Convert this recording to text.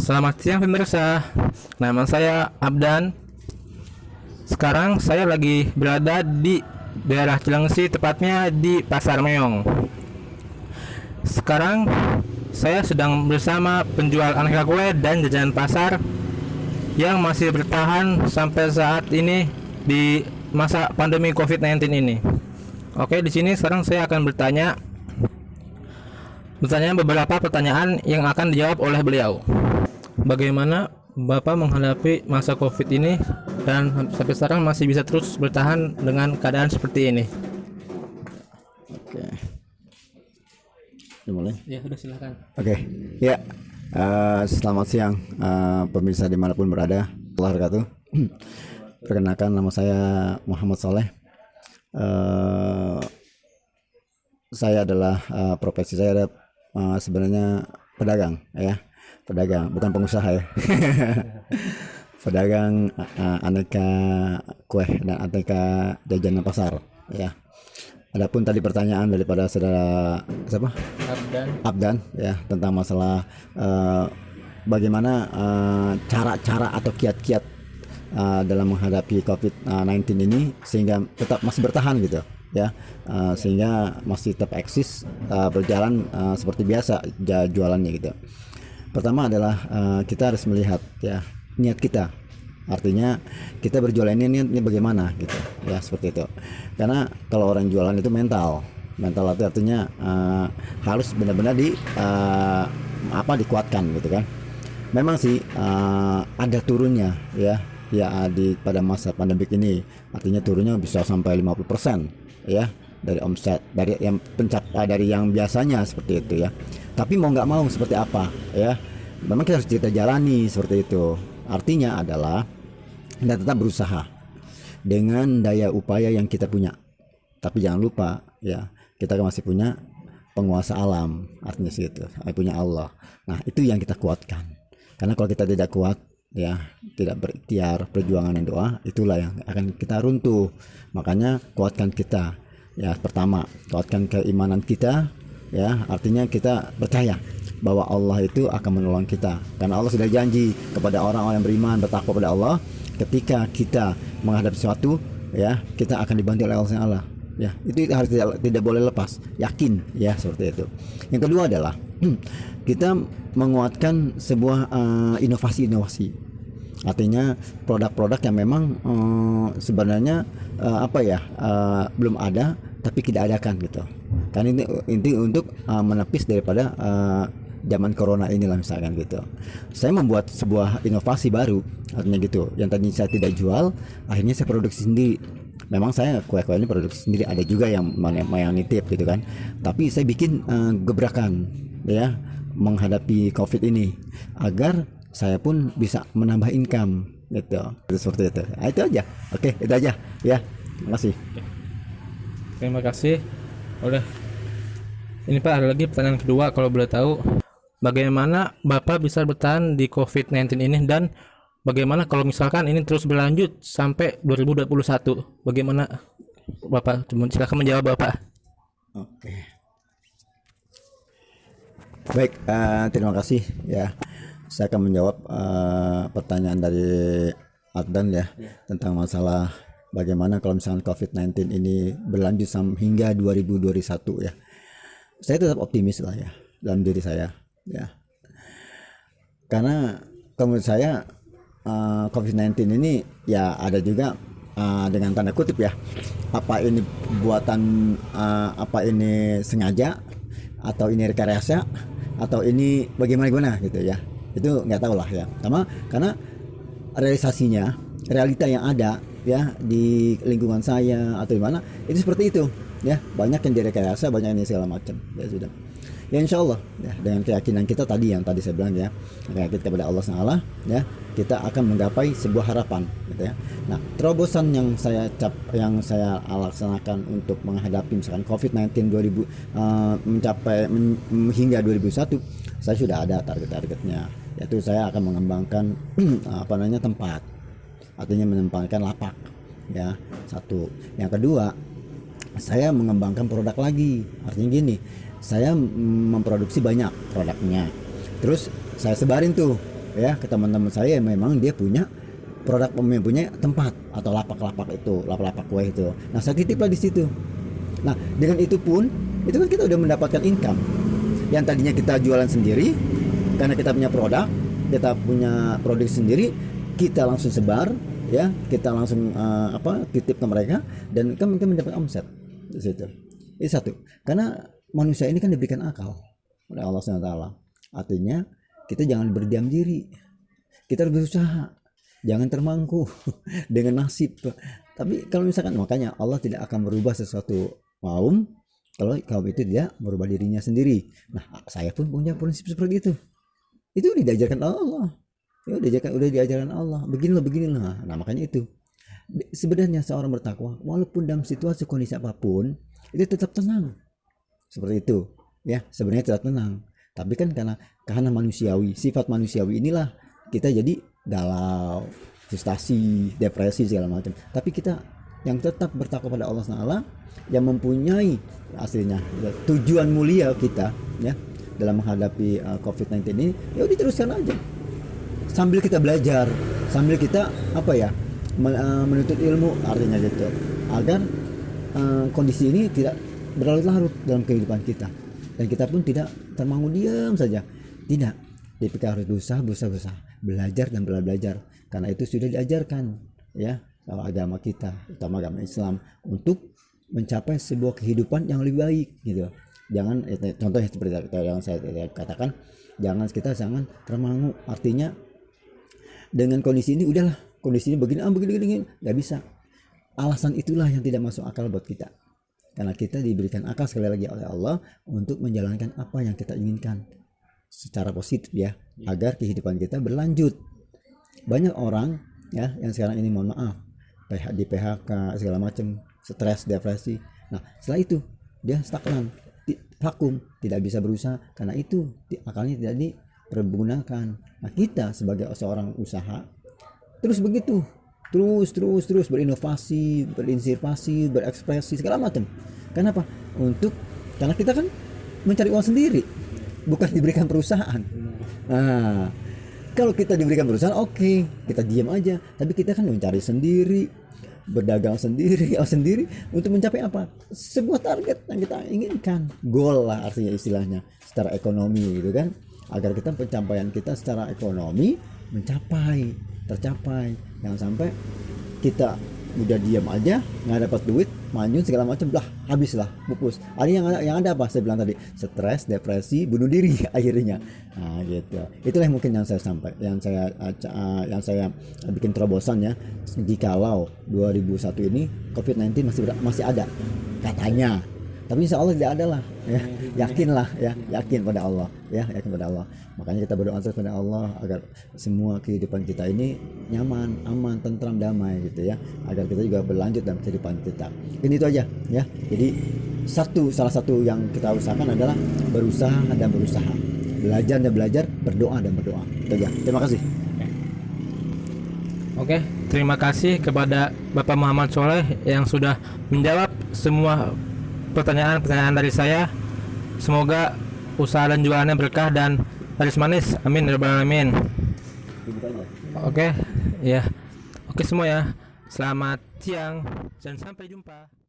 Selamat siang pemirsa, nama saya Abdan. Sekarang saya lagi berada di daerah Cilengsi, tepatnya di Pasar Meong. Sekarang saya sedang bersama penjual aneka kue dan jajanan pasar yang masih bertahan sampai saat ini di masa pandemi COVID-19 ini. Oke, di sini sekarang saya akan bertanya beberapa pertanyaan yang akan dijawab oleh beliau. Bagaimana Bapak menghadapi masa COVID ini dan sampai sekarang masih bisa terus bertahan dengan keadaan seperti ini? Oke. Udah mulai? Ya, sudah silakan. Oke. Ya. Selamat siang pemirsa dimanapun berada. Allah wabarakatuh. Perkenalkan, nama saya Muhammad Soleh. Saya adalah profesi saya adalah sebenarnya pedagang, ya. Pedagang, bukan pengusaha ya. Pedagang aneka kue dan aneka jajanan pasar, ya. Adapun tadi pertanyaan daripada saudara siapa? Abdan, ya, tentang masalah bagaimana cara-cara atau kiat-kiat dalam menghadapi COVID-19 ini sehingga tetap masih bertahan gitu, ya, sehingga masih tetap eksis, berjalan seperti biasa jualannya gitu. Pertama adalah kita harus melihat, ya, niat kita. Artinya kita berjualan ini niatnya bagaimana gitu, ya, seperti itu. Karena kalau orang jualan itu mental itu artinya harus benar-benar dikuatkan gitu kan. Memang sih ada turunnya, ya pada masa pandemik ini, artinya turunnya bisa sampai 50%, ya, dari omset, dari yang biasanya seperti itu, ya. Tapi mau nggak mau seperti apa, ya, memang kita jalani seperti itu. Artinya adalah kita tetap berusaha dengan daya upaya yang kita punya. Tapi jangan lupa, ya, kita masih punya penguasa alam, artinya segitu, punya Allah. Nah, itu yang kita kuatkan. Karena kalau kita tidak kuat, ya, tidak berikhtiar, perjuangan dan doa, itulah yang akan kita runtuh. Makanya kuatkan kita, ya. Pertama, kuatkan keimanan kita, ya, artinya kita percaya bahwa Allah itu akan menolong kita. Karena Allah sudah janji kepada orang-orang yang beriman, bertakwa pada Allah, ketika kita menghadapi sesuatu, ya, kita akan dibantu oleh Allah. Ya, itu harus tidak boleh lepas, yakin, ya, seperti itu. Yang kedua adalah kita menguatkan sebuah inovasi. Artinya produk-produk yang memang sebenarnya belum ada tapi kita adakan gitu. Kan ini inti untuk menepis daripada zaman corona inilah misalkan gitu. Saya membuat sebuah inovasi baru, artinya gitu. Yang tadi saya tidak jual, akhirnya saya produksi sendiri. Memang saya kue-kue ini produksi sendiri, ada juga yang nitip gitu kan. Tapi saya bikin gebrakan, ya, menghadapi COVID ini agar saya pun bisa menambah income gitu. Seperti itu. Nah, itu aja. Oke, itu aja, ya. Terima kasih. Terima kasih. Udah. Ini Pak, ada lagi pertanyaan kedua, kalau boleh tahu, bagaimana Bapak bisa bertahan di COVID-19 ini, dan bagaimana kalau misalkan ini terus berlanjut sampai 2021? Bagaimana Bapak? Silakan menjawab Bapak. Oke. Baik, terima kasih, ya. Saya akan menjawab pertanyaan dari Adnan, ya, tentang masalah bagaimana kalau misalkan COVID-19 ini berlanjut hingga 2021, ya. Saya tetap optimis lah, ya, dalam diri saya, ya. Karena menurut saya COVID-19 ini, ya, ada juga dengan tanda kutip, ya, apa ini buatan, apa ini sengaja atau ini rekayasa atau ini bagaimana gitu, ya. Itu nggak tahu lah, ya. Karena realisasinya, realita yang ada, ya, di lingkungan saya atau di mana itu seperti itu, ya. Banyak yang direkayasa, banyak yang segala macam, ya sudah. Ya, insya Allah, ya, dengan keyakinan kita tadi yang tadi saya bilang, ya, keyakinan kepada Allah SWT, ya, kita akan menggapai sebuah harapan, gitu, ya. Nah, terobosan yang saya laksanakan untuk menghadapi misalkan COVID-19 hingga 2001, saya sudah ada targetnya, yaitu saya akan mengembangkan tempat, artinya menempatkan lapak, ya, satu. Yang kedua, saya mengembangkan produk lagi, artinya gini, saya memproduksi banyak produknya, terus saya sebarin tuh ya ke teman-teman saya yang memang dia punya produk, punya tempat atau lapak-lapak kue itu. Nah saya titiplah di situ. Nah dengan itu pun itu kan kita udah mendapatkan income yang tadinya kita jualan sendiri karena kita punya produk sendiri, kita langsung sebar ya, kita langsung titip ke mereka dan kan kita mendapat omset di situ. Itu satu. Karena manusia ini kan diberikan akal oleh Allah SWT. Artinya kita jangan berdiam diri. Kita harus berusaha. Jangan termangku dengan nasib. Tapi kalau misalkan, makanya Allah tidak akan merubah sesuatu kaum kalau kaum itu tidak merubah dirinya sendiri. Nah, saya pun punya prinsip seperti itu. Itu diajarkan Allah. Ya, udah diajarkan Allah. Beginilah. Nah, makanya itu. Sebenarnya seorang bertakwa walaupun dalam situasi kondisi apapun itu tetap tenang. Seperti itu. Ya, sebenarnya tetap tenang. Tapi kan karena manusiawi, sifat manusiawi inilah kita jadi galau, frustasi, depresi segala macam. Tapi kita yang tetap bertakwa pada Allah SWT, yang mempunyai aslinya ya, tujuan mulia kita ya dalam menghadapi COVID-19 ini, ya udah teruskan aja. Sambil kita belajar, sambil kita menuntut ilmu, artinya gitu. Agar kondisi ini tidak berlarut-larut dalam kehidupan kita. Dan kita pun tidak termangu diam saja. Tidak. Jadi kita harus berusaha, belajar dan belajar. Karena itu sudah diajarkan ya agama kita, terutama agama Islam, untuk mencapai sebuah kehidupan yang lebih baik gitu. Jangan contohnya seperti yang saya katakan, kita jangan termangu. Artinya dengan kondisi ini udahlah, kondisi ini begini nggak bisa. Alasan itulah yang tidak masuk akal buat kita. Karena kita diberikan akal sekali lagi oleh Allah untuk menjalankan apa yang kita inginkan secara positif ya, agar kehidupan kita berlanjut. Banyak orang ya yang sekarang ini mohon maaf di PHK segala macam, stres, depresi. Nah setelah itu dia stagnan, vakum, tidak bisa berusaha karena itu akalnya tidak dipergunakan. Nah kita sebagai seorang usaha terus begitu, terus berinovasi, berinspirasi, berekspresi segala macam. Kenapa? Karena kita kan mencari uang sendiri, bukan diberikan perusahaan. Nah kalau kita diberikan perusahaan, oke, kita diam aja. Tapi kita kan mencari sendiri, berdagang sendiri untuk mencapai apa? Sebuah target yang kita inginkan, goal lah artinya istilahnya secara ekonomi gitu kan, agar kita pencapaian kita secara ekonomi tercapai. Jangan sampai kita udah diam aja, nggak dapat duit, manyun segala macam, habislah, pupus. Ada yang ada apa? Saya bilang tadi, stres, depresi, bunuh diri akhirnya. Nah, gitu. Itulah yang mungkin yang saya bikin terobosan ya. Jikalau 2001 ini COVID-19 masih ada katanya. Tapi insya Allah tidak ada lah ya. Yakin pada Allah. Makanya kita berdoa terus pada Allah agar semua kehidupan kita ini nyaman, aman, tentram, damai gitu ya, agar kita juga berlanjut dalam kehidupan kita. Ini itu aja ya. Jadi salah satu yang kita usahakan adalah berusaha, belajar, berdoa. Itu aja. Terima kasih. Oke, terima kasih kepada Bapak Muhammad Soleh yang sudah menjawab semua pertanyaan dari saya. Semoga usaha dan jualannya berkah dan laris manis. Amin ya rabbal alamin. Oke, ya. Oke semua ya. Selamat siang dan sampai jumpa.